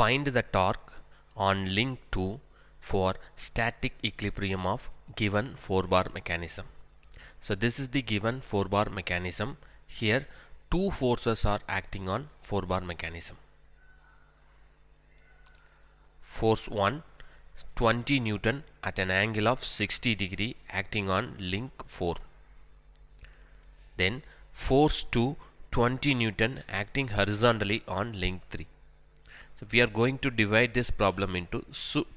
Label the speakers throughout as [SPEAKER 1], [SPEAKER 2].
[SPEAKER 1] Find the torque on link 2 for static equilibrium of given 4 bar mechanism. So this is the given 4 bar mechanism. Here two forces are acting on 4 bar mechanism. Force 1, 20 Newton at an angle of 60 degree acting on link 4. Then force 2, 20 Newton acting horizontally on link 3. So we are going to divide this problem into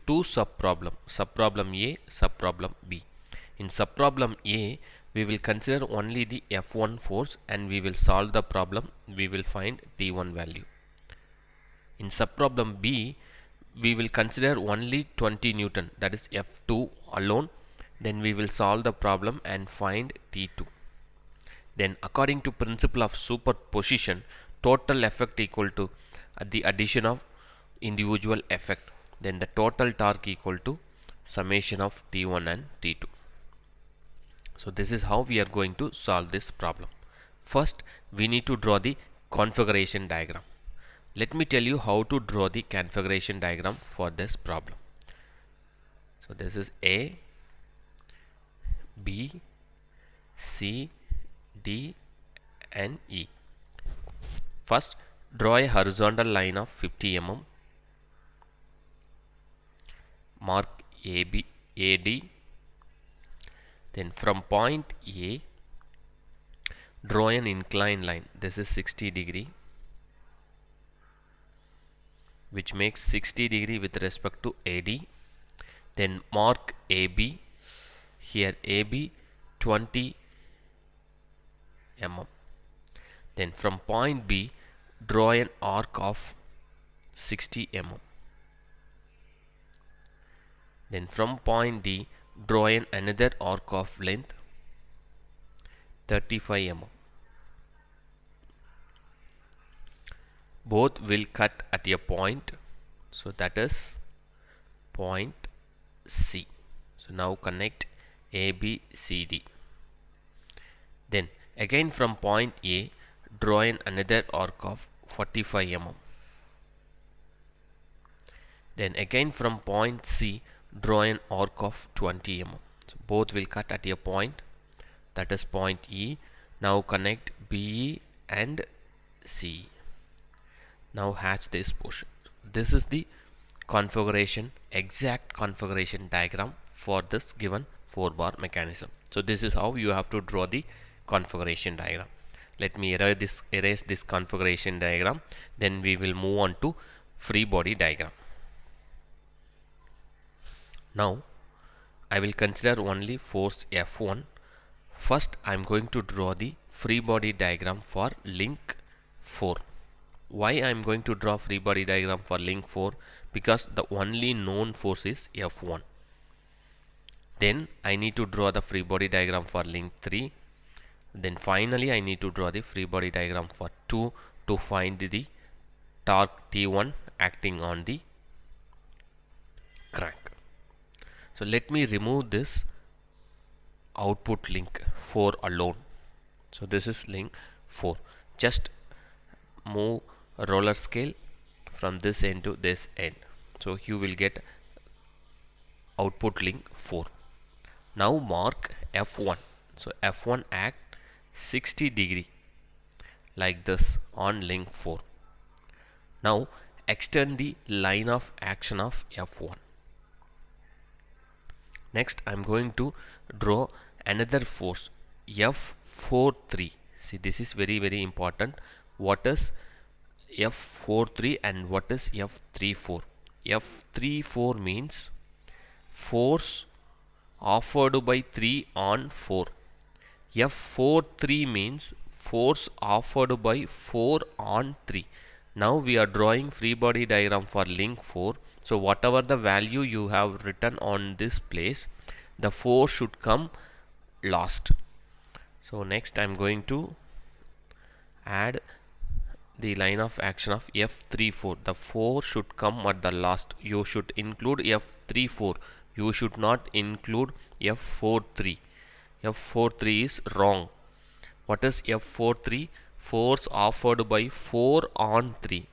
[SPEAKER 1] two subproblem. Subproblem A, subproblem B. In subproblem A, we will consider only the F1 force and we will solve the problem. We will find T1 value. In subproblem B, we will consider only 20 Newton, that is F2 alone. Then we will solve the problem and find T2. Then according to principle of superposition, total effect equal to the addition of individual effect. Then the total torque equal to summation of T1 and T2. So this is how we are going to solve this problem. First, we need to draw the configuration diagram. Let me tell you how to draw the configuration diagram for this problem. So this is A, B, C, D and E. First, draw a horizontal line of 50 mm. Mark AB, AD. Then from point A, draw an inclined line. This is 60 degree, which makes 60 degree with respect to AD. Then mark AB. Here AB 20 mm. Then from point B, draw an arc of 60 mm. Then from point D, draw another arc of length 35 mm. Both will cut at a point, so that is point C. So now connect A, B, C, D. Then again from point A, draw another arc of 45 mm. Then again from point C, draw an arc of 20 mm. So both will cut at a point, that is point E. Now connect B and C. Now hatch this portion. This is the configuration, exact configuration diagram for this given 4 bar mechanism. So this is how you have to draw the configuration diagram. Let me erase this configuration diagram. Then we will move on to free body diagram. Now I will consider only force F1. First I am going to draw the free body diagram for link 4. Why I am going to draw free body diagram for link 4? Because the only known force is F1. Then I need to draw the free body diagram for link 3. Then finally I need to draw the free body diagram for 2 to find the torque T1 acting on the crank. So let me remove this output link 4 alone. So this is link 4. Just move a roller scale from this end to this end. So you will get output link 4. Now mark F1. So F1 act 60 degree like this on link 4. Now extend the line of action of F1. Next I am going to draw another force F43. See, this is very important. What is F43 and what is F34? F34 means force offered by 3 on 4. F43 means force offered by 4 on 3. Now we are drawing free body diagram for link 4. So whatever the value you have written on this place, the force should come last. So next I am going to add the line of action of F34. The 4 should come at the last. You should include F34. You should not include F43. F43 is wrong. What is F43? Force offered by 4 on 3.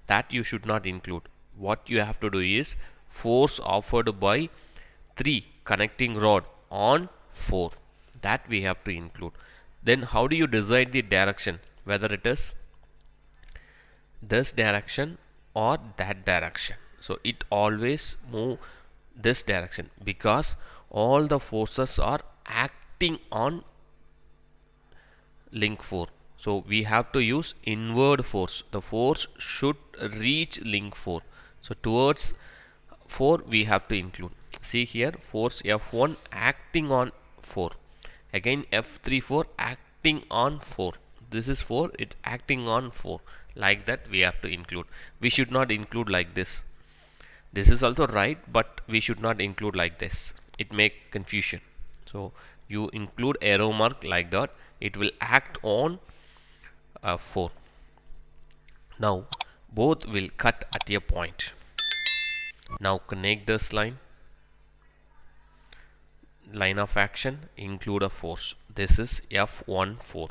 [SPEAKER 1] That you should not include. what you have to do is force offered by 3 connecting rod on 4, that we have to include. Then how do you decide the direction, whether it is this direction or that direction? So it always move this direction because all the forces are acting on link 4. So we have to use inward force. The force should reach link 4. So towards 4 we have to include. See here, force F1 acting on 4. Again F34 acting on 4. This is 4, it acting on 4. Like that we have to include. We should not include like this. This is also right, but we should not include like this. It make confusion. So you include arrow mark like that. It will act on 4. Now both will cut at a point. Now connect this line of action, include a force. This is F14.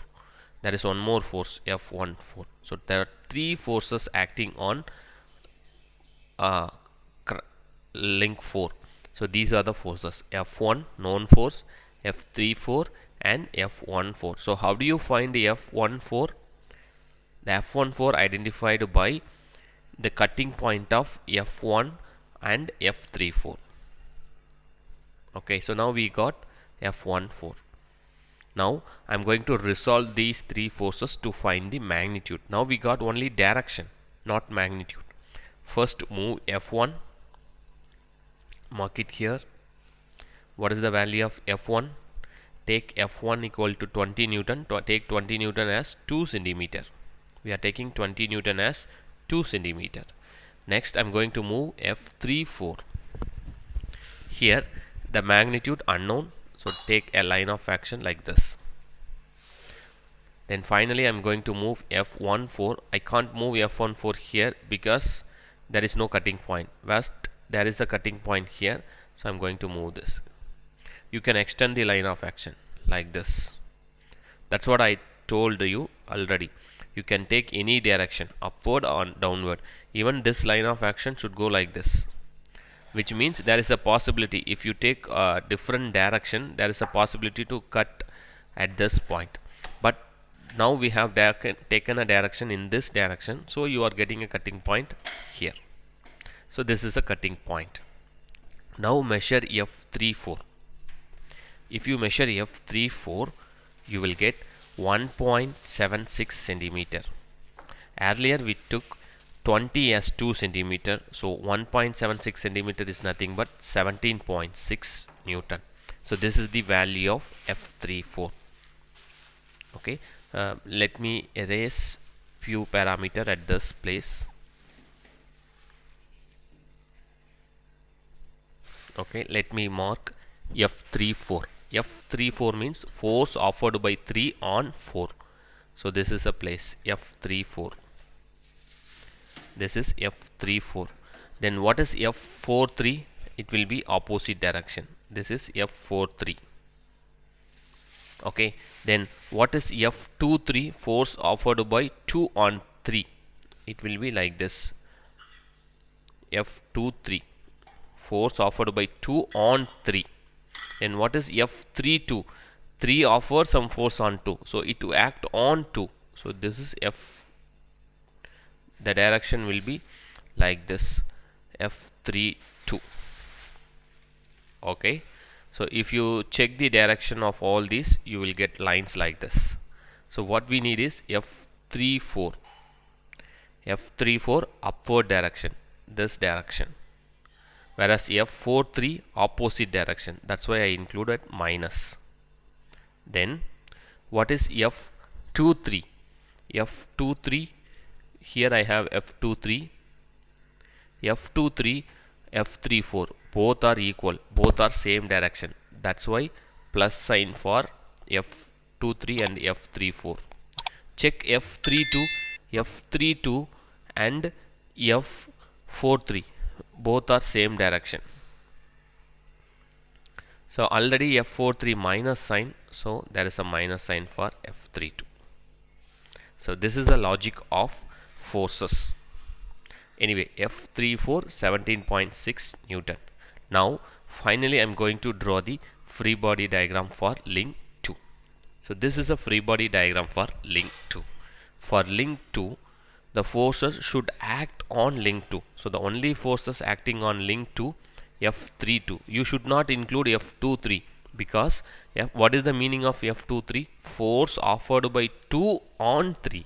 [SPEAKER 1] There is one more force, F14. So there are 3 forces acting on uh, link 4. So these are the forces: F1 known force, F34 and F14. So how do you find the F14? The F14 identified by the cutting point of F1 and F34. Okay, so now we got F14. Now I'm going to resolve these 3 forces to find the magnitude. Now we got only direction, not magnitude. First move F1, mark it here. What is the value of F1? Take F1 equal to 20 Newton. Take 20 Newton as 2 centimeter. We are taking 20 Newton as 2 centimeter. Next I'm going to move F34. Here the magnitude unknown, so take a line of action like this. Then finally I'm going to move F14. I can't move F14 here because there is no cutting point. First there is a cutting point here, so I'm going to move this. You can extend the line of action like this. That's what I told you already. You can take any direction, upward or downward. Even this line of action should go like this, which means there is a possibility, if you take a different direction, there is a possibility to cut at this point. But now we have taken a direction in this direction, so you are getting a cutting point here. So this is a cutting point. Now measure F34. If you measure F34, you will get 1.76 centimeter. Earlier we took 20 as 2 centimeter, so 1.76 centimeter is nothing but 17.6 Newton. So this is the value of F34. Okay, let me erase few parameter at this place. Okay, let me mark F34. F34 means force offered by 3 on 4. So this is a place, F34. This is F34. Then what is F43? It will be opposite direction. This is F43. Okay, then what is F23? Force offered by 2 on 3. It will be like this, F23. Force offered by 2 on 3. Then what is F32? 3 offers some force on 2, so it will act on 2. So this is F. The direction will be like this, F32. Okay, so if you check the direction of all these, you will get lines like this. So what we need is F34. F34 upward direction, this direction, whereas F43 opposite direction. That's why I included minus. Then what is F23? F23, here I have F23, F23, F34, both are equal, both are same direction. That's why plus sign for F23 and F34. Check F32, F32 and F43, both are same direction. So already F43 minus sign, so there is a minus sign for F32. So this is the logic of forces. Anyway, F34 17.6 Newton. Now finally I'm going to draw the free body diagram for link 2. So this is a free body diagram for link 2. For link 2, the forces should act on link 2. So the only forces acting on link 2, F32. You should not include F23 because what is the meaning of F23? Force offered by 2 on 3.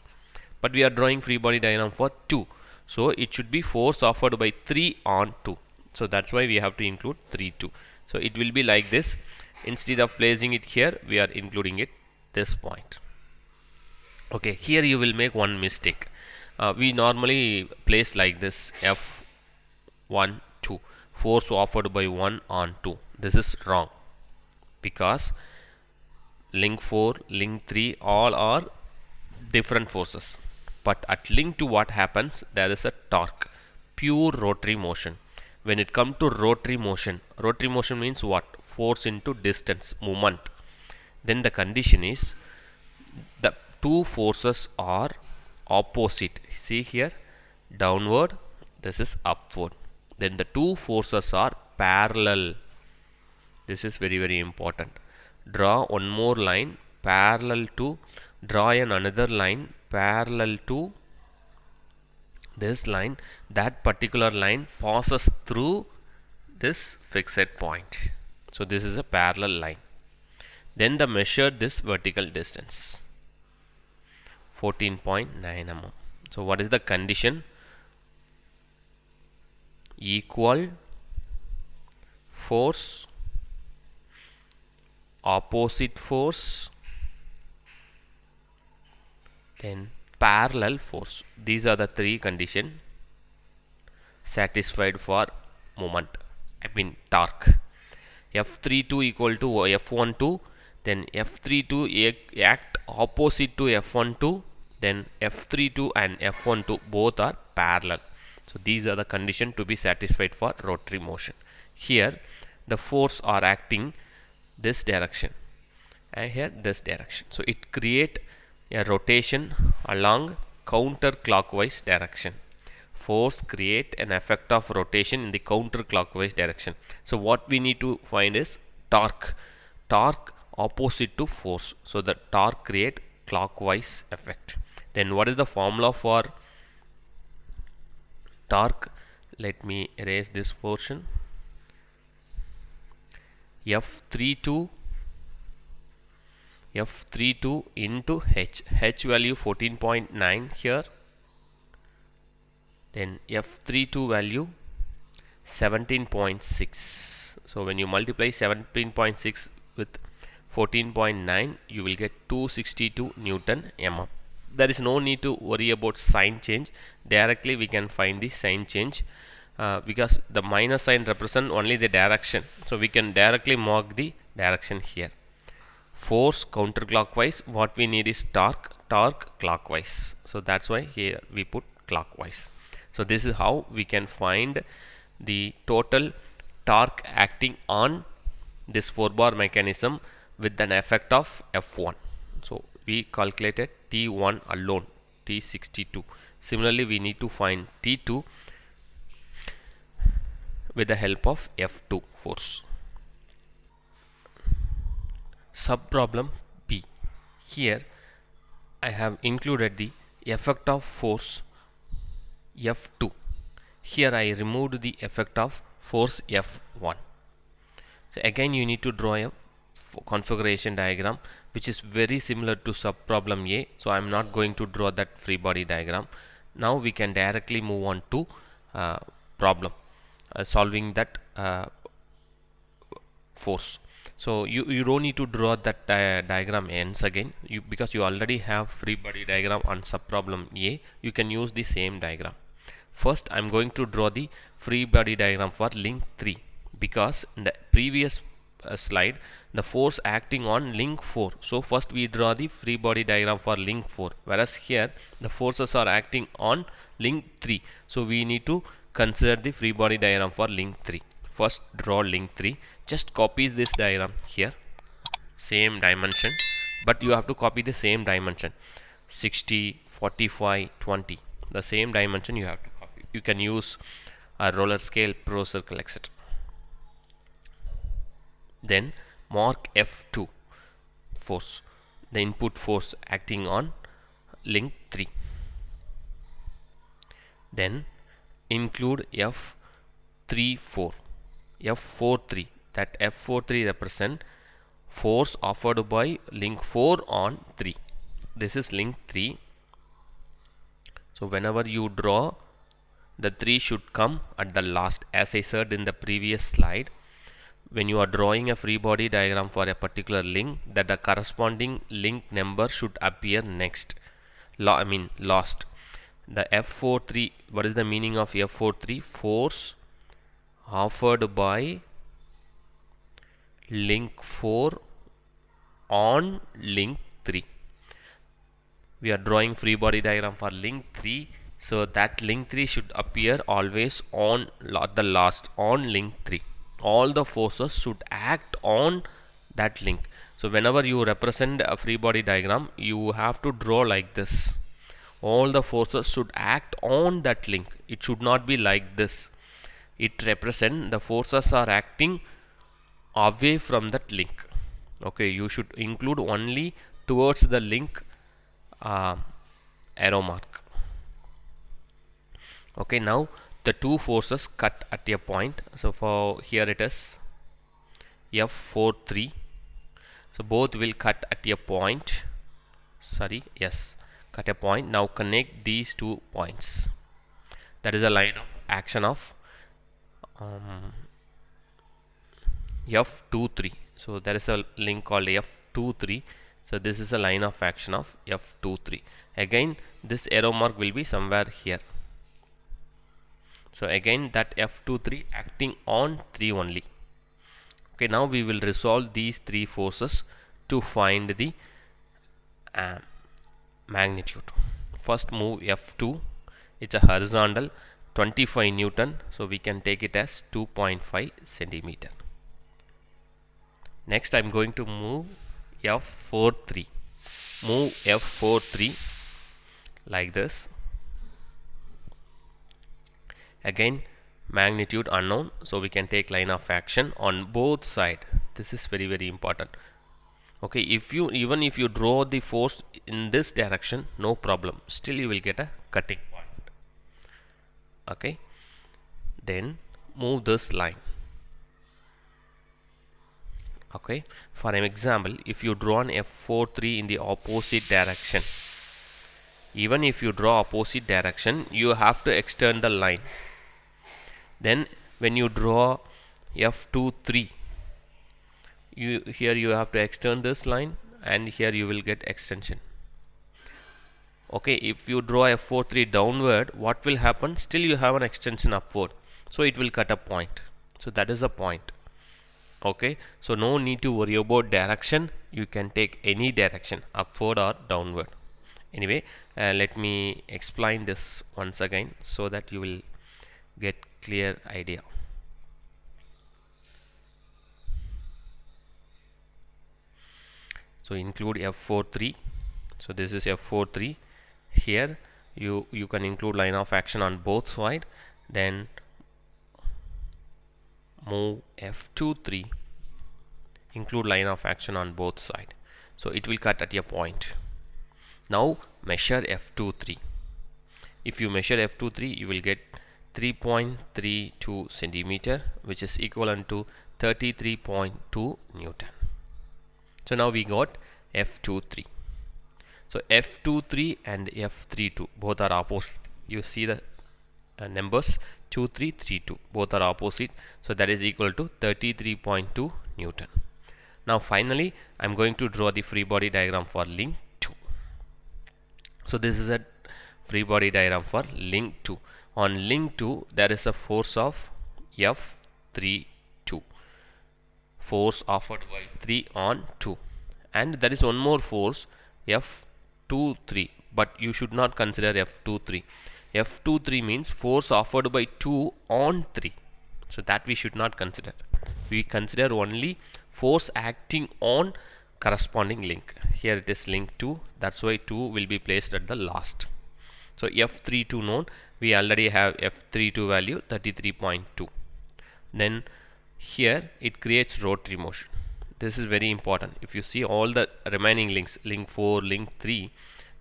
[SPEAKER 1] But we are drawing free body diagram for 2. So it should be force offered by 3 on 2. So that's why we have to include 3 2. So it will be like this. Instead of placing it here, we are including it this point. Okay, here you will make one mistake. We normally place like this F1 2, force offered by 1 on 2. This is wrong because link 4, link 3 all are different forces. But at link 2 what happens? There is a torque, pure rotary motion. When it comes to rotary motion means what? Force into distance, movement. Then the condition is the two forces are opposite. See here, downward, this is upward. Then the two forces are parallel. This is very, very important. Draw one more line parallel to, draw another line parallel to this line. That particular line passes through this fixed point. So this is a parallel line. Then the measure this vertical distance, 14.9 mm. So what is the condition? Equal force, opposite force, then parallel force. These are the three conditions satisfied for moment, torque. F32 equal to F12, then F32 act opposite to F12, then F32 and F12 both are parallel. So these are the conditions to be satisfied for rotary motion. Here the force are acting this direction and here this direction. So it create a rotation along counterclockwise direction. Force create an effect of rotation in the counterclockwise direction. So what we need to find is torque. Torque opposite to force. So the torque create clockwise effect. Then what is the formula for torque? Let me erase this portion. F32 into H value 14.9 here, then F32 value 17.6. so when you multiply 17.6 with 14.9 you will get 262 Newton mm. There is no need to worry about sign change. Directly we can find the sign change because the minus sign represents only the direction, so we can directly mark the direction here. Force counterclockwise, what we need is torque clockwise, so that's why here we put clockwise. So this is how we can find the total torque acting on this 4-bar mechanism with an effect of F1. So we calculated T1 alone, T62. Similarly we need to find T2 with the help of F2 force. Subproblem B. Here I have included the effect of force F2. Here I removed the effect of force F1. So again you need to draw a configuration diagram which is very similar to subproblem A. So I am not going to draw that free body diagram. Now we can directly move on to problem solving that force. So you don't need to draw that diagram ends again, because you already have free body diagram on subproblem A. You can use the same diagram. First I am going to draw the free body diagram for link 3, because in the previous slide the force acting on link 4. So first we draw the free body diagram for link 4, whereas here the forces are acting on link 3. So we need to consider the free body diagram for link 3. First draw link 3. Just copy this diagram here, same dimension, but you have to copy the same dimension, 60, 45, 20, the same dimension you have to copy. you can use a roller scale, pro circle, etc. Then mark F2 force, the input force acting on link 3. Then include F34, F43, that F43 represent force offered by link 4 on 3. This is link 3. So whenever you draw, the 3 should come at the last. As I said in the previous slide, when you are drawing a free body diagram for a particular link, that the corresponding link number should appear next. Last. The F43, what is the meaning of F43? Force offered by link 4 on link 3. We are drawing free body diagram for link 3, so that link 3 should appear always on the last, on link 3. All the forces should act on that link. So whenever you represent a free body diagram, you have to draw like this. All the forces should act on that link. It should not be like this. It represents the forces are acting away from that link. Okay, you should include only towards the link arrow mark. Okay, now the two forces cut at a point. So for here it is F43. So both will cut at a point. Cut a point. Now connect these 2 points. That is a line of action of F23. So there is a link called F23. So this is a line of action of F23. Again, this arrow mark will be somewhere here. So again, that F23 acting on 3 only. Okay, now we will resolve these 3 forces to find the magnitude. First move F2. It's a horizontal 25 Newton. So we can take it as 2.5 centimeter. Next I'm going to move F43. Move F43 like this. Again, magnitude unknown, so we can take line of action on both sides. This is very, very important. Okay, even if you draw the force in this direction, no problem, still you will get a cutting point. Okay, then move this line. Okay, for an example, if you draw an F43 in the opposite direction, even if you draw opposite direction, you have to extend the line. Then when you draw F23, here you have to extend this line, and here you will get extension. Okay, if you draw F43 downward, what will happen? Still you have an extension upward, so it will cut a point. So that is the point. Okay, so no need to worry about direction. You can take any direction, upward or downward. Anyway, let me explain this once again so that you will get clear idea. So include F43. So this is F43. Here you can include line of action on both sides. Then move F23. Include line of action on both sides. So it will cut at a point. Now measure F23. If you measure F23, you will get 3.32 centimeter, which is equivalent to 33.2 Newton. So now we got F23. So F23 and F32 both are opposite. You see the numbers 2, 3, 3, 2 both are opposite. So that is equal to 33.2 Newton. Now finally, I'm going to draw the free body diagram for link 2. So this is a free body diagram for link 2. On link 2, there is a force of F32. Force offered by 3 on 2. And there is one more force F23. But you should not consider F23. F23 means force offered by 2 on 3. So that we should not consider. We consider only force acting on corresponding link. Here it is link 2. That's why 2 will be placed at the last. So F32 known, we already have F32 value 33.2. Then here it creates rotary motion. This is very important. If you see all the remaining links, link 4, link 3,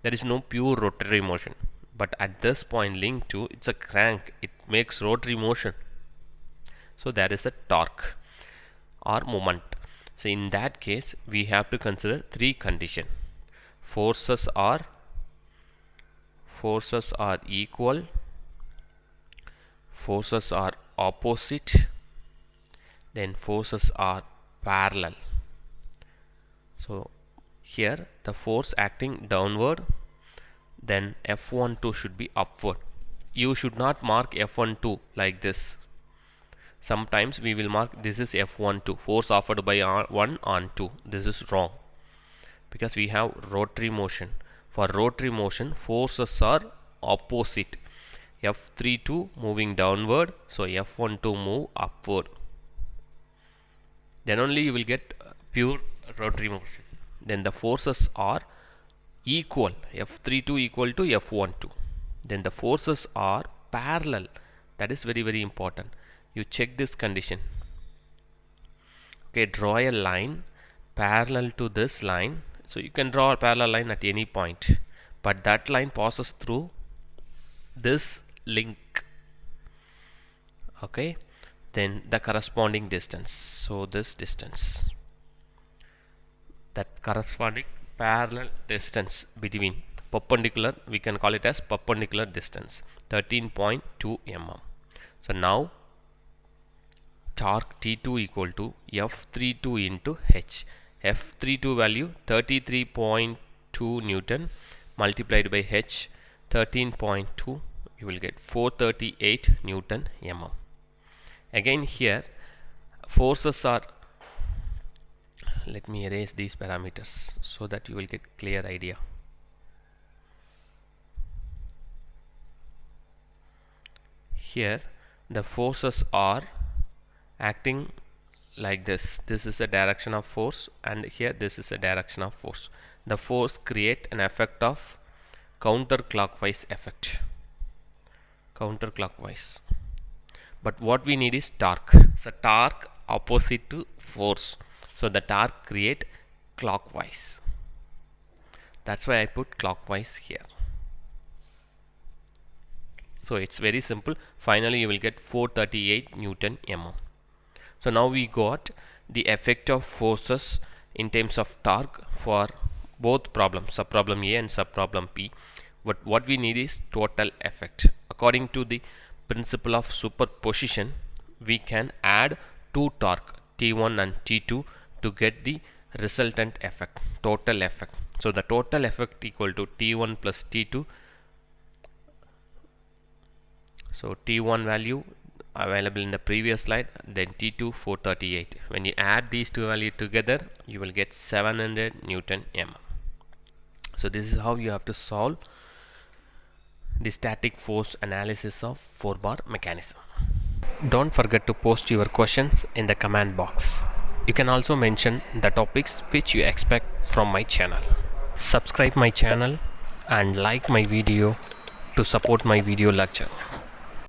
[SPEAKER 1] there is no pure rotary motion. But at this point, link 2, it's a crank. It makes rotary motion. So there is a torque or moment. So in that case, we have to consider three conditions. Forces are equal, forces are opposite, then forces are parallel. So here the force acting downward, then F12 should be upward. You should not mark F12 like this. Sometimes we will mark this is F12, force offered by 1 on 2. This is wrong because we have rotary motion. For rotary motion, forces are opposite. F32 moving downward, so F12 move upward. Then only you will get pure rotary motion. Then the forces are equal, F32 equal to F12. Then the forces are parallel. That is very, very important. You check this condition. Okay, draw a line parallel to this line. So you can draw a parallel line at any point, but that line passes through this link. Okay, then the corresponding distance. So this distance, that corresponding parallel distance between perpendicular, we can call it as perpendicular distance, 13.2 mm. So now torque T2 equal to F32 into H. F32 value 33.2 Newton multiplied by H 13.2, you will get 438 Newton mm. Again here forces are, let me erase these parameters so that you will get clear idea. Here the forces are acting like this. This is the direction of force, and here this is the direction of force. The force create an effect of counterclockwise effect. Counterclockwise. But what we need is torque. So torque opposite to force. So the torque create clockwise. That's why I put clockwise here. So it's very simple. Finally you will get 438 Newton mm. So now we got the effect of forces in terms of torque for both problems, subproblem A and subproblem B. But what we need is total effect. According to the principle of superposition, we can add two torque T1 and T2 to get the resultant effect, total effect. So the total effect equal to T1 plus T2. So T1 value available in the previous slide, then T2 438. When you add these two values together, you will get 700 Newton mm. So this is how you have to solve the static force analysis of 4-bar mechanism. Don't forget to post your questions in the comment box. You can also mention the topics which you expect from my channel. Subscribe my channel and like my video to support my video lecture.